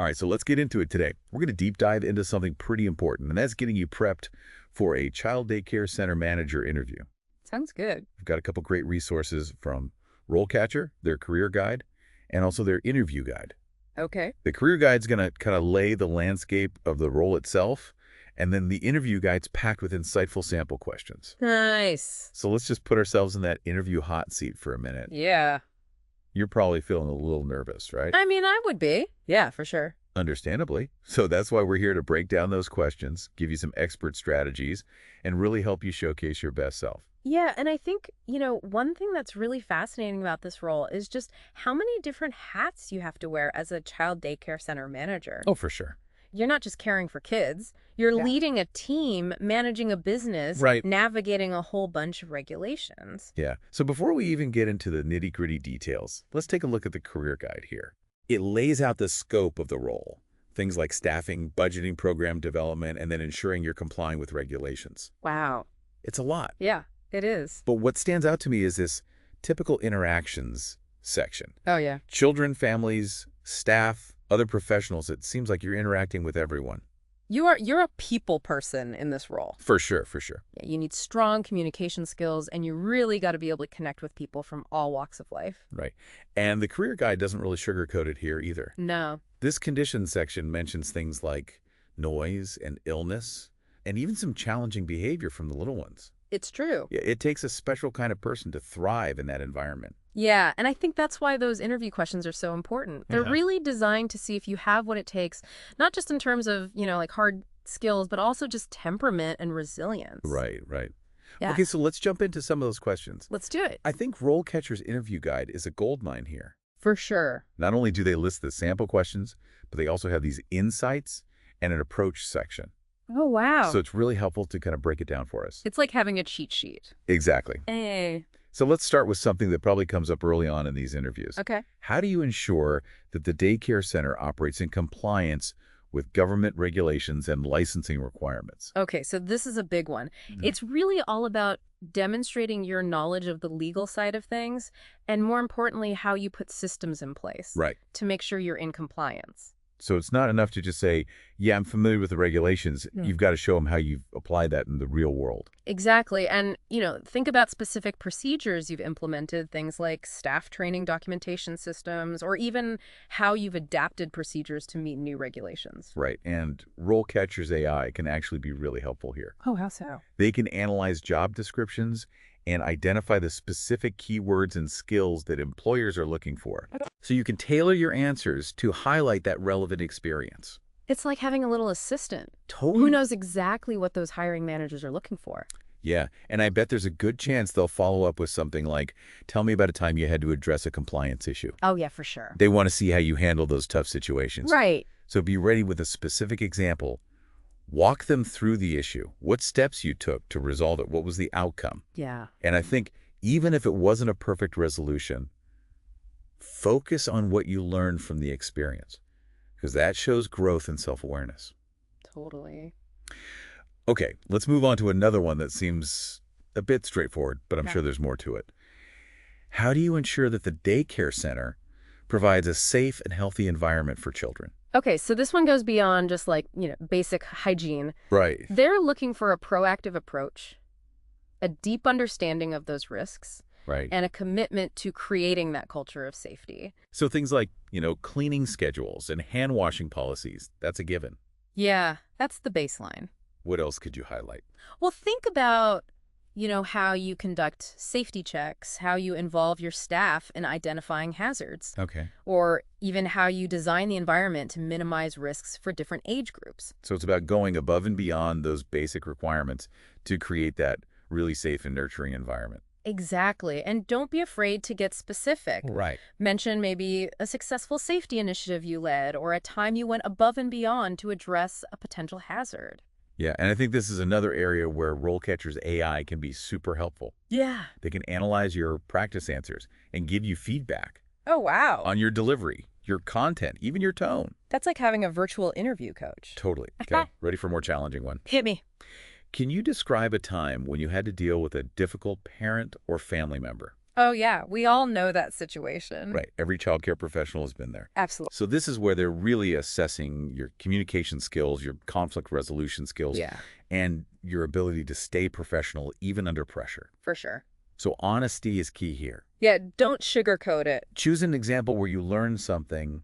All right, so let's get into it today. We're going to deep dive into something pretty important, and that's getting you prepped for a child daycare center manager interview. Sounds good. We've got a couple great resources from RoleCatcher, their career guide, and also their interview guide. Okay. The career guide's going to kind of lay the landscape of the role itself, and then the interview guide's packed with insightful sample questions. Nice. So let's just put ourselves in that interview hot seat for a minute. Yeah. You're probably feeling a little nervous, right? I mean, I would be. Yeah, for sure. Understandably. So that's why we're here to break down those questions, give you some expert strategies, and really help you showcase your best self. Yeah, and I think, one thing that's really fascinating about this role is just how many different hats you have to wear as a child daycare center manager. Oh, for sure. You're not just caring for kids. You're leading a team, managing a business, Right. navigating a whole bunch of regulations. Yeah. So before we even get into the nitty-gritty details, let's take a look at the career guide here. It lays out the scope of the role, things like staffing, budgeting, program development, and then ensuring you're complying with regulations. Wow. It's a lot. Yeah, it is. But what stands out to me is this typical interactions section. Oh, yeah. Children, families, staff, other professionals, it seems like you're interacting with everyone. You're a people person in this role. For sure, for sure. Yeah, you need strong communication skills, and you really got to be able to connect with people from all walks of life. Right. And the career guide doesn't really sugarcoat it here either. No. This conditions section mentions things like noise and illness, and even some challenging behavior from the little ones. It's true. Yeah, it takes a special kind of person to thrive in that environment. Yeah, and I think that's why those interview questions are so important. They're really designed to see if you have what it takes, not just in terms of, like hard skills, but also just temperament and resilience. Right, right. Yeah. Okay, so let's jump into some of those questions. Let's do it. I think RoleCatcher's interview guide is a goldmine here. For sure. Not only do they list the sample questions, but they also have these insights and an approach section. Oh, wow. So it's really helpful to kind of break it down for us. It's like having a cheat sheet. Exactly. Hey. So let's start with something that probably comes up early on in these interviews. Okay. How do you ensure that the daycare center operates in compliance with government regulations and licensing requirements? Okay, so this is a big one. It's really all about demonstrating your knowledge of the legal side of things, and more importantly, how you put systems in place Right. to make sure you're in compliance. So it's not enough to just say, yeah, I'm familiar with the regulations. You've got to show them how you've applied that in the real world. Exactly. And, think about specific procedures you've implemented, things like staff training documentation systems, or even how you've adapted procedures to meet new regulations. Right. And RoleCatcher's AI can actually be really helpful here. Oh, how so? They can analyze job descriptions and identify the specific keywords and skills that employers are looking for. So you can tailor your answers to highlight that relevant experience. It's like having a little assistant Totally. who knows exactly what those hiring managers are looking for. Yeah, and I bet there's a good chance they'll follow up with something like, tell me about a time you had to address a compliance issue. Oh, yeah, for sure. They want to see how you handle those tough situations. Right. So be ready with a specific example. Walk them through the issue. What steps you took to resolve it? What was the outcome? Yeah. And I think even if it wasn't a perfect resolution, focus on what you learned from the experience, because that shows growth and self-awareness. Totally. Okay, let's move on to another one that seems a bit straightforward, but I'm sure there's more to it. How do you ensure that the daycare center provides a safe and healthy environment for children? Okay, so this one goes beyond just basic hygiene. Right. They're looking for a proactive approach, a deep understanding of those risks, Right. and a commitment to creating that culture of safety. So things like, cleaning schedules and hand washing policies, that's a given. Yeah, that's the baseline. What else could you highlight? Well, think about, how you conduct safety checks, how you involve your staff in identifying hazards, Okay. or even how you design the environment to minimize risks for different age groups. So it's about going above and beyond those basic requirements to create that really safe and nurturing environment. Exactly. And don't be afraid to get specific. Right. Mention maybe a successful safety initiative you led or a time you went above and beyond to address a potential hazard. Yeah, and I think this is another area where RoleCatcher's AI can be super helpful. Yeah. They can analyze your practice answers and give you feedback Oh, wow. on your delivery, your content, even your tone. That's like having a virtual interview coach. Totally. Okay, ready for a more challenging one? Hit me. Can you describe a time when you had to deal with a difficult parent or family member? Oh, yeah. We all know that situation. Right. Every childcare professional has been there. Absolutely. So this is where they're really assessing your communication skills, your conflict resolution skills, Yeah, and your ability to stay professional even under pressure. for sure. So honesty is key here. Yeah, don't sugarcoat it. Choose an example where you learned something,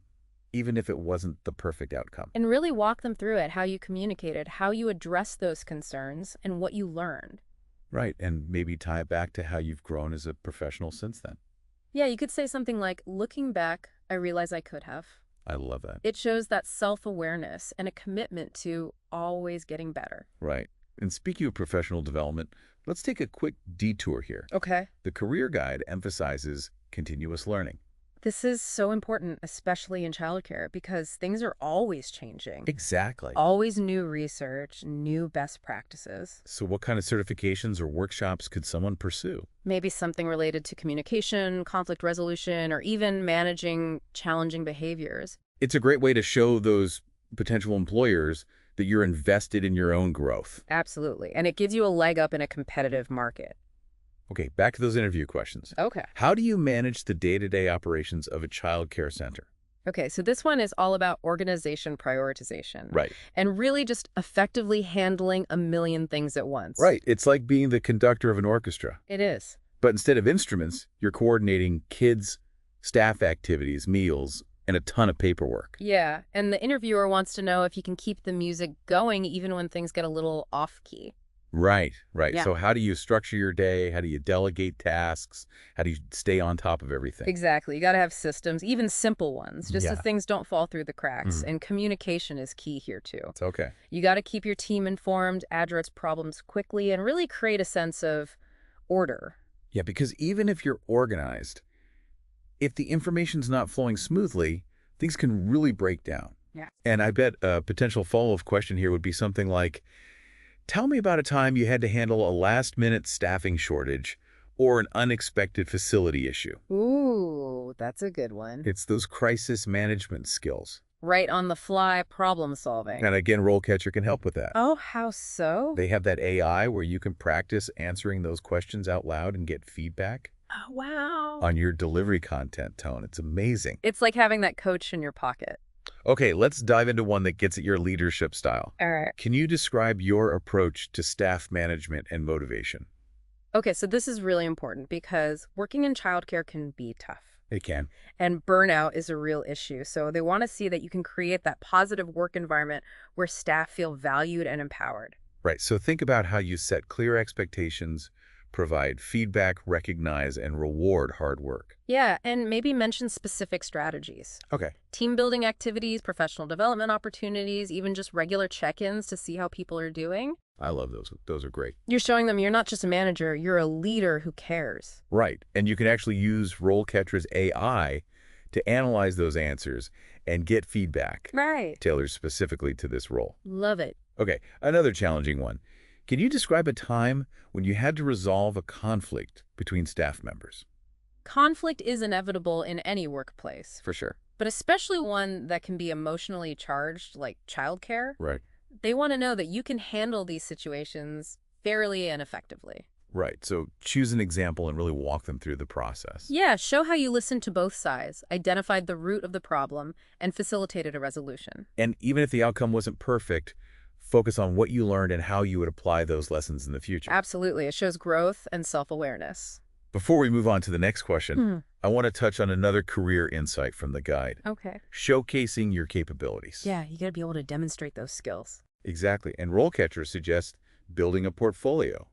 even if it wasn't the perfect outcome. And really walk them through it, how you communicated, how you addressed those concerns, and what you learned. Right. And maybe tie it back to how you've grown as a professional since then. Yeah, you could say something like, looking back, I realize I could have. I love that. It shows that self-awareness and a commitment to always getting better. Right. And speaking of professional development, let's take a quick detour here. Okay. The career guide emphasizes continuous learning. This is so important, especially in childcare, because things are always changing. Exactly. Always new research, new best practices. So what kind of certifications or workshops could someone pursue? Maybe something related to communication, conflict resolution, or even managing challenging behaviors. It's a great way to show those potential employers that you're invested in your own growth. Absolutely. And it gives you a leg up in a competitive market. Okay, back to those interview questions. Okay. How do you manage the day-to-day operations of a child care center? Okay, so this one is all about organization prioritization. Right. And really just effectively handling a million things at once. Right. It's like being the conductor of an orchestra. It is. But instead of instruments, you're coordinating kids, staff activities, meals, and a ton of paperwork. Yeah, and the interviewer wants to know if you can keep the music going even when things get a little off-key. Right, right. Yeah. So how do you structure your day? How do you delegate tasks? How do you stay on top of everything? Exactly. You got to have systems, even simple ones, just so Yeah. things don't fall through the cracks. Mhm. And communication is key here, too. It's okay. You got to keep your team informed, address problems quickly, and really create a sense of order. Yeah, because even if you're organized, if the information's not flowing smoothly, things can really break down. Yeah. And I bet a potential follow-up question here would be something like, tell me about a time you had to handle a last-minute staffing shortage or an unexpected facility issue. Ooh, that's a good one. It's those crisis management skills. Right on the fly problem solving. And again, RoleCatcher can help with that. Oh, how so? They have that AI where you can practice answering those questions out loud and get feedback Oh, wow. on your delivery content tone. It's amazing. It's like having that coach in your pocket. Okay, let's dive into one that gets at your leadership style. All right. Can you describe your approach to staff management and motivation? Okay, so this is really important because working in childcare can be tough. It can. And burnout is a real issue. So they want to see that you can create that positive work environment where staff feel valued and empowered. Right, so think about how you set clear expectations, provide feedback, recognize, and reward hard work. Yeah, and maybe mention specific strategies. Okay. Team building activities, professional development opportunities, even just regular check-ins to see how people are doing. I love those. Those are great. You're showing them you're not just a manager, you're a leader who cares. Right, and you can actually use RoleCatcher's AI to analyze those answers and get feedback Right. tailored specifically to this role. Love it. Okay, another challenging one. Can you describe a time when you had to resolve a conflict between staff members? Conflict is inevitable in any workplace, For sure. but especially one that can be emotionally charged, like childcare. Right. They want to know that you can handle these situations fairly and effectively. Right, so choose an example and really walk them through the process. Yeah, show how you listened to both sides, identified the root of the problem, and facilitated a resolution. And even if the outcome wasn't perfect, focus on what you learned and how you would apply those lessons in the future. Absolutely. It shows growth and self-awareness. Before we move on to the next question, I want to touch on another career insight from the guide. Okay. Showcasing your capabilities. Yeah, you got to be able to demonstrate those skills. Exactly. And RoleCatcher suggests building a portfolio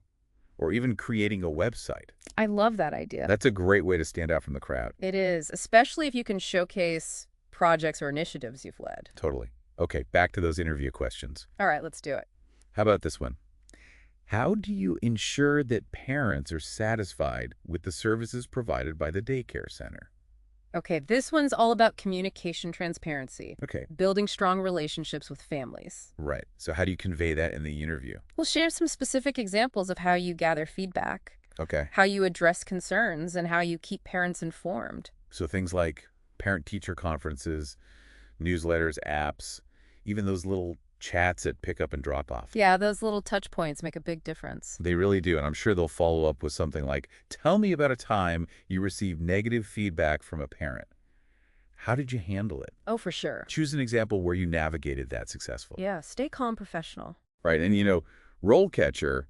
or even creating a website. I love that idea. That's a great way to stand out from the crowd. It is, especially if you can showcase projects or initiatives you've led. Totally. Okay, back to those interview questions. All right, let's do it. How about this one? How do you ensure that parents are satisfied with the services provided by the daycare center? Okay, this one's all about communication transparency, Okay, building strong relationships with families. right. So how do you convey that in the interview? We'll share some specific examples of how you gather feedback, Okay, how you address concerns, and how you keep parents informed. so things like parent-teacher conferences, newsletters, apps, even those little chats at pickup and drop off. Yeah, those little touch points make a big difference. They really do, and I'm sure they'll follow up with something like, tell me about a time you received negative feedback from a parent. How did you handle it? Oh, for sure. Choose an example where you navigated that successfully. Yeah, stay calm, professional. Right, and RoleCatcher,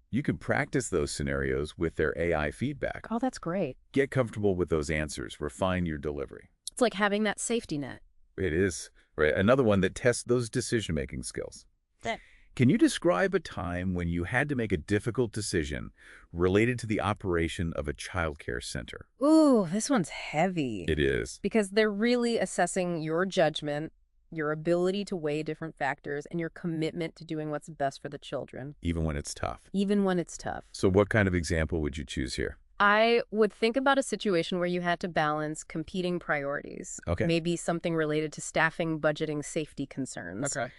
you can practice those scenarios with their AI feedback. Oh, that's great. Get comfortable with those answers. Refine your delivery. It's like having that safety net. It is. Right. Another one that tests those decision-making skills. That Can you describe a time when you had to make a difficult decision related to the operation of a childcare center? Ooh, this one's heavy. It is. Because they're really assessing your judgment, your ability to weigh different factors, and your commitment to doing what's best for the children. Even when it's tough. Even when it's tough. So what kind of example would you choose here? I would think about a situation where you had to balance competing priorities. Okay. Maybe something related to staffing, budgeting, safety concerns. Okay.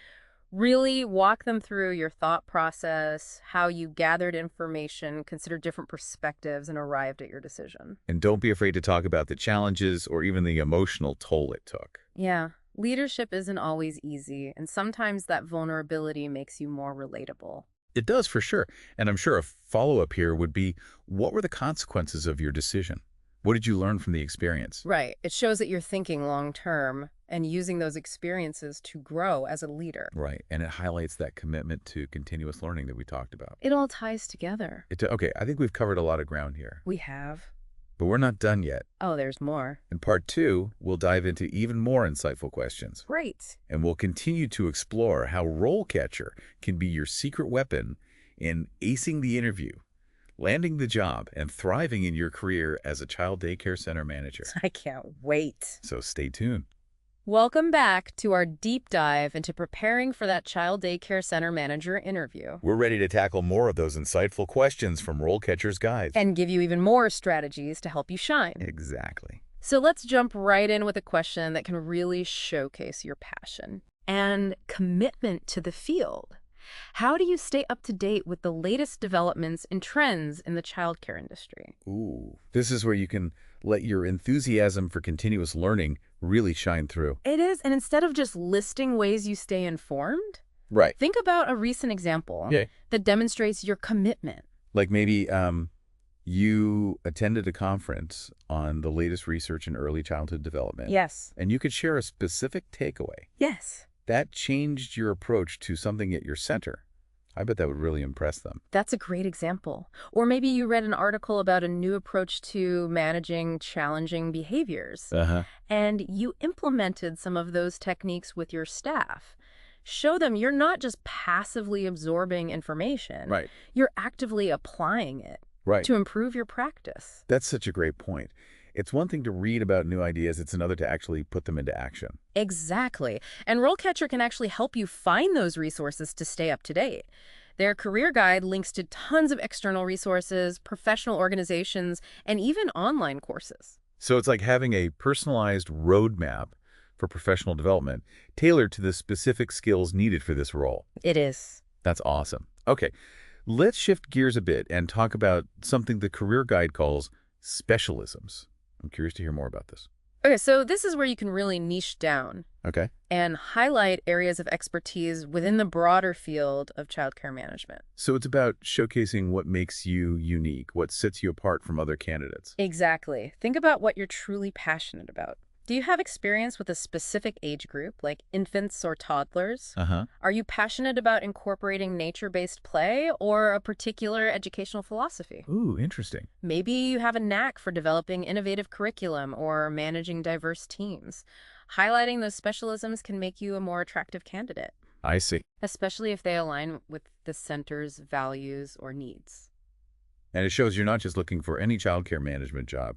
Really walk them through your thought process, how you gathered information, considered different perspectives, and arrived at your decision. And don't be afraid to talk about the challenges or even the emotional toll it took. Yeah, leadership isn't always easy, and sometimes that vulnerability makes you more relatable. It does for sure. And I'm sure a follow-up here would be, what were the consequences of your decision? What did you learn from the experience? Right. It shows that you're thinking long-term and using those experiences to grow as a leader. Right. And it highlights that commitment to continuous learning that we talked about. It all ties together. Okay, I think we've covered a lot of ground here. We have. But we're not done yet. Oh, there's more. In part 2, we'll dive into even more insightful questions. Great. And we'll continue to explore how RoleCatcher can be your secret weapon in acing the interview, landing the job, and thriving in your career as a child daycare center manager. I can't wait. So stay tuned. Welcome back to our deep dive into preparing for that child daycare center manager interview. We're ready to tackle more of those insightful questions from RoleCatcher's guides. And give you even more strategies to help you shine. Exactly. So let's jump right in with a question that can really showcase your passion and commitment to the field. How do you stay up to date with the latest developments and trends in the childcare industry? Ooh, this is where you can let your enthusiasm for continuous learning really shine through. It is, and instead of just listing ways you stay informed, Right. think about a recent example that demonstrates your commitment. Like maybe you attended a conference on the latest research in early childhood development. Yes. And you could share a specific takeaway. Yes. That changed your approach to something at your center. I bet that would really impress them. That's a great example. Or maybe you read an article about a new approach to managing challenging behaviors. And you implemented some of those techniques with your staff. Show them you're not just passively absorbing information. Right. You're actively applying it Right. to improve your practice. That's such a great point. It's one thing to read about new ideas. It's another to actually put them into action. Exactly. And RoleCatcher can actually help you find those resources to stay up to date. Their career guide links to tons of external resources, professional organizations, and even online courses. So it's like having a personalized roadmap for professional development tailored to the specific skills needed for this role. It is. That's awesome. Okay, let's shift gears a bit and talk about something the career guide calls specialisms. I'm curious to hear more about this. Okay, so this is where you can really niche down Okay. and highlight areas of expertise within the broader field of childcare management. So it's about showcasing what makes you unique, what sets you apart from other candidates. Exactly. Think about what you're truly passionate about. Do you have experience with a specific age group, like infants or toddlers? Are you passionate about incorporating nature-based play or a particular educational philosophy? Ooh, interesting. Maybe you have a knack for developing innovative curriculum or managing diverse teams. Highlighting those specialisms can make you a more attractive candidate, I see. especially if they align with the center's values or needs. And it shows you're not just looking for any childcare management job.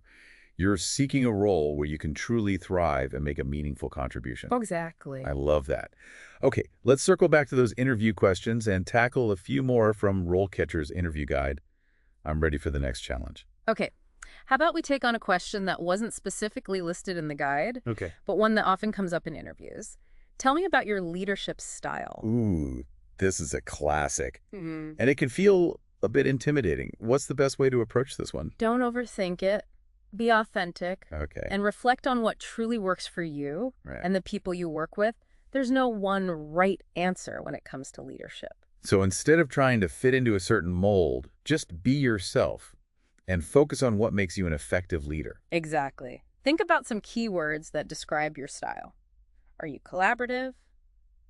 You're seeking a role where you can truly thrive and make a meaningful contribution. Exactly. I love that. Okay, let's circle back to those interview questions and tackle a few more from RoleCatcher's interview guide. I'm ready for the next challenge. Okay. How about we take on a question that wasn't specifically listed in the guide, Okay. but one that often comes up in interviews. Tell me about your leadership style. Ooh, this is a classic. Mm-hmm. And it can feel a bit intimidating. What's the best way to approach this one? Don't overthink it. Be authentic. Okay. And reflect on what truly works for you Right. and the people you work with. There's no one right answer when it comes to leadership. So instead of trying to fit into a certain mold, just be yourself and focus on what makes you an effective leader. Exactly. Think about some keywords that describe your style. Are you collaborative,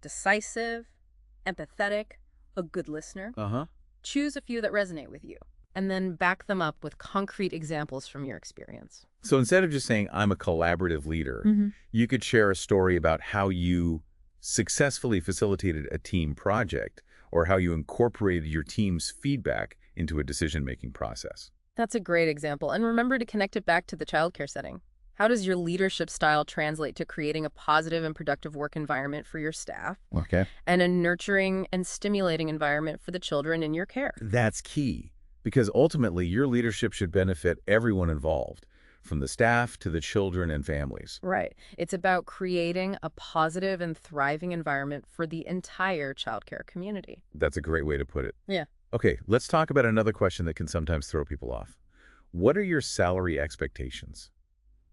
decisive, empathetic, a good listener? Choose a few that resonate with you, and then back them up with concrete examples from your experience. So instead of just saying, I'm a collaborative leader, you could share a story about how you successfully facilitated a team project or how you incorporated your team's feedback into a decision-making process. That's a great example. And remember to connect it back to the childcare setting. How does your leadership style translate to creating a positive and productive work environment for your staff and a nurturing and stimulating environment for the children in your care? That's key, because ultimately your leadership should benefit everyone involved, from the staff to the children and families. Right. It's about creating a positive and thriving environment for the entire childcare community. That's a great way to put it. Yeah. Okay, let's talk about another question that can sometimes throw people off. What are your salary expectations?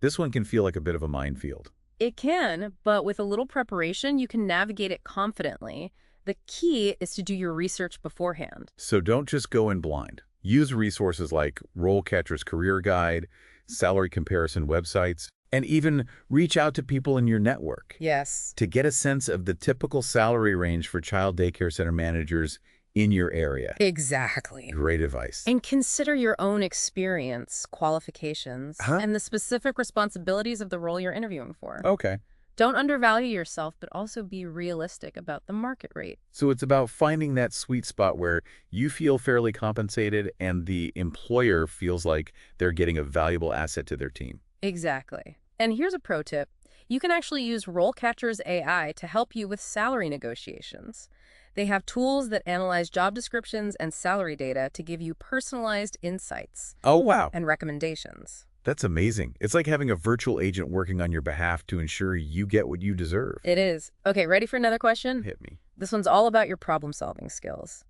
This one can feel like a bit of a minefield. It can, but with a little preparation, you can navigate it confidently. The key is to do your research beforehand. So don't just go in blind. Use resources like RoleCatcher's Career Guide, salary comparison websites, and even reach out to people in your network. Yes. To get a sense of the typical salary range for child daycare center managers in your area. Exactly. Great advice. And consider your own experience, qualifications, and the specific responsibilities of the role you're interviewing for. Okay. Don't undervalue yourself, but also be realistic about the market rate. So it's about finding that sweet spot where you feel fairly compensated and the employer feels like they're getting a valuable asset to their team. Exactly. And here's a pro tip. You can actually use RoleCatcher's AI to help you with salary negotiations. They have tools that analyze job descriptions and salary data to give you personalized insights. Oh, wow. And recommendations. That's amazing. It's like having a virtual agent working on your behalf to ensure you get what you deserve. It is. Okay, ready for another question? Hit me. This one's all about your problem-solving skills.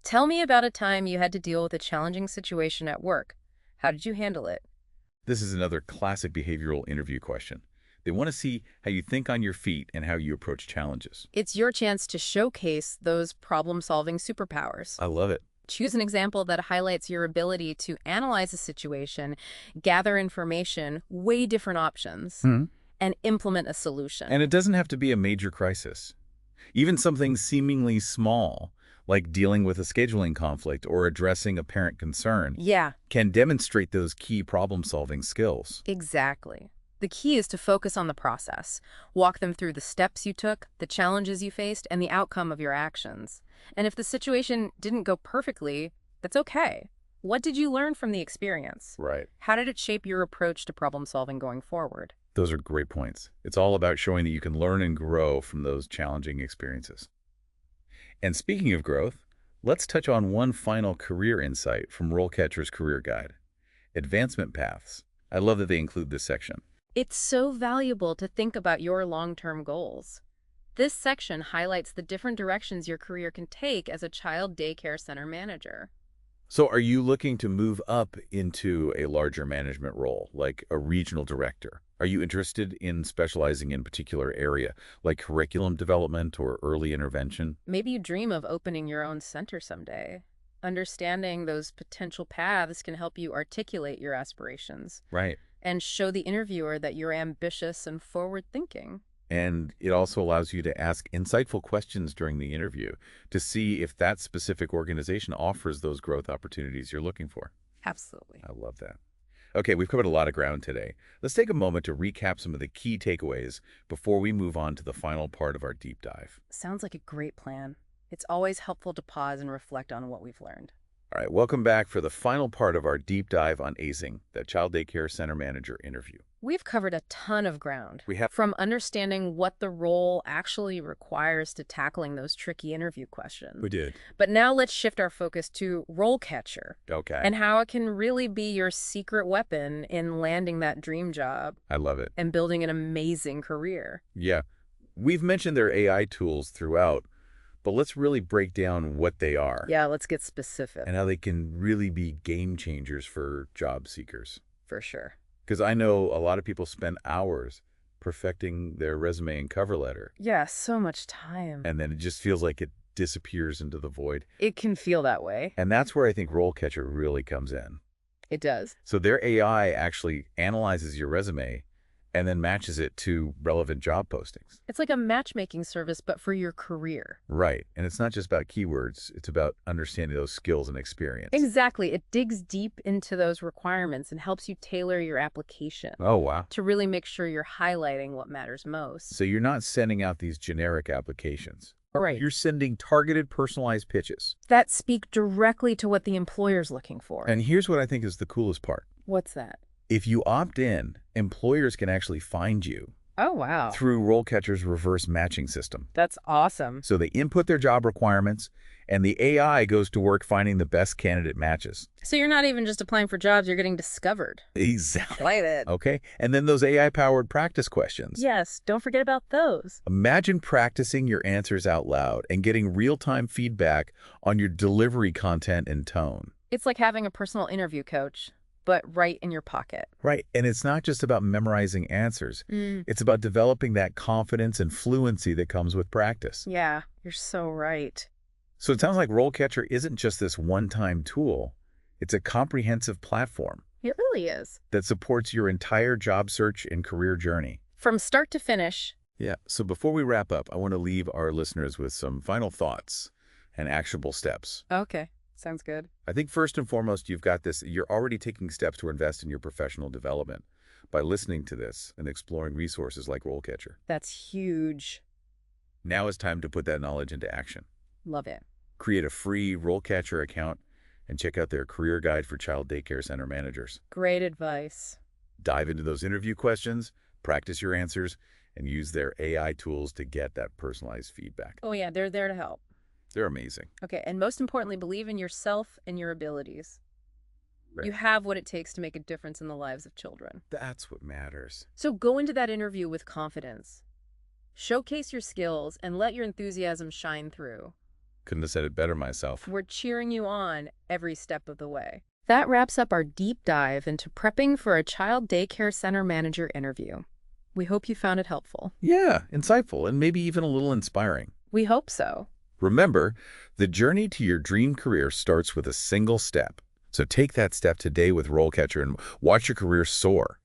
Tell me about a time you had to deal with a challenging situation at work. How did you handle it? This is another classic behavioral interview question. They want to see how you think on your feet and how you approach challenges. It's your chance to showcase those problem-solving superpowers. I love it. Choose an example that highlights your ability to analyze a situation, gather information, weigh different options, and implement a solution. And it doesn't have to be a major crisis. Even something seemingly small, like dealing with a scheduling conflict or addressing a parent concern, can demonstrate those key problem-solving skills. Exactly. The key is to focus on the process. Walk them through the steps you took, the challenges you faced, and the outcome of your actions. And if the situation didn't go perfectly, that's okay. What did you learn from the experience? Right. How did it shape your approach to problem solving going forward? Those are great points. It's all about showing that you can learn and grow from those challenging experiences. And speaking of growth, let's touch on one final career insight from RoleCatcher's Career Guide. Advancement paths. I love that they include this section. It's so valuable to think about your long-term goals. This section highlights the different directions your career can take as a child daycare center manager. So are you looking to move up into a larger management role, like a regional director? Are you interested in specializing in a particular area, like curriculum development or early intervention? Maybe you dream of opening your own center someday. Understanding those potential paths can help you articulate your aspirations. Right. And show the interviewer that you're ambitious and forward-thinking. And it also allows you to ask insightful questions during the interview to see if that specific organization offers those growth opportunities you're looking for. Absolutely. I love that. Okay, we've covered a lot of ground today. Let's take a moment to recap some of the key takeaways before we move on to the final part of our deep dive. Sounds like a great plan. It's always helpful to pause and reflect on what we've learned. All right, welcome back for the final part of our deep dive on ACING, the Child Daycare Center Manager interview. We've covered a ton of ground. We have. From understanding what the role actually requires to tackling those tricky interview questions. We did. But now let's shift our focus to RoleCatcher. Okay. And how it can really be your secret weapon in landing that dream job. I love it. And building an amazing career. Yeah. We've mentioned their AI tools throughout, but let's really break down what they are. Yeah, let's get specific. And how they can really be game changers for job seekers. For sure. Because I know a lot of people spend hours perfecting their resume and cover letter. Yeah, so much time. And then it just feels like it disappears into the void. It can feel that way. And that's where I think RoleCatcher really comes in. It does. So their AI actually analyzes your resume and then matches it to relevant job postings. It's like a matchmaking service, but for your career. Right. And it's not just about keywords. It's about understanding those skills and experience. Exactly. It digs deep into those requirements and helps you tailor your application. Oh, wow. To really make sure you're highlighting what matters most. So you're not sending out these generic applications. Right. You're sending targeted, personalized pitches. That speak directly to what the employer's looking for. And here's what I think is the coolest part. What's that? If you opt in, employers can actually find you. Oh, wow. Through RoleCatcher's reverse matching system. That's awesome. So they input their job requirements, and the AI goes to work finding the best candidate matches. So you're not even just applying for jobs, you're getting discovered. Exactly. Like it. Okay. And then those AI-powered practice questions. Yes, don't forget about those. Imagine practicing your answers out loud and getting real-time feedback on your delivery content and tone. It's like having a personal interview coach, but right in your pocket. Right. And it's not just about memorizing answers. It's about developing that confidence and fluency that comes with practice. Yeah, you're so right. So it sounds like RoleCatcher isn't just this one-time tool. It's a comprehensive platform. It really is. That supports your entire job search and career journey. From start to finish. Yeah. So before we wrap up, I want to leave our listeners with some final thoughts and actionable steps. Okay. Sounds good. I think first and foremost, you've got this. You're already taking steps to invest in your professional development by listening to this and exploring resources like RoleCatcher. That's huge. Now it's time to put that knowledge into action. Love it. Create a free RoleCatcher account and check out their career guide for child daycare center managers. Great advice. Dive into those interview questions, practice your answers, and use their AI tools to get that personalized feedback. Oh, yeah, they're there to help. They're amazing. Okay, and most importantly, believe in yourself and your abilities. Right. You have what it takes to make a difference in the lives of children. That's what matters. So go into that interview with confidence. Showcase your skills and let your enthusiasm shine through. Couldn't have said it better myself. We're cheering you on every step of the way. That wraps up our deep dive into prepping for a child daycare center manager interview. We hope you found it helpful. Yeah, insightful and maybe even a little inspiring. We hope so. Remember, the journey to your dream career starts with a single step. So take that step today with RoleCatcher and watch your career soar.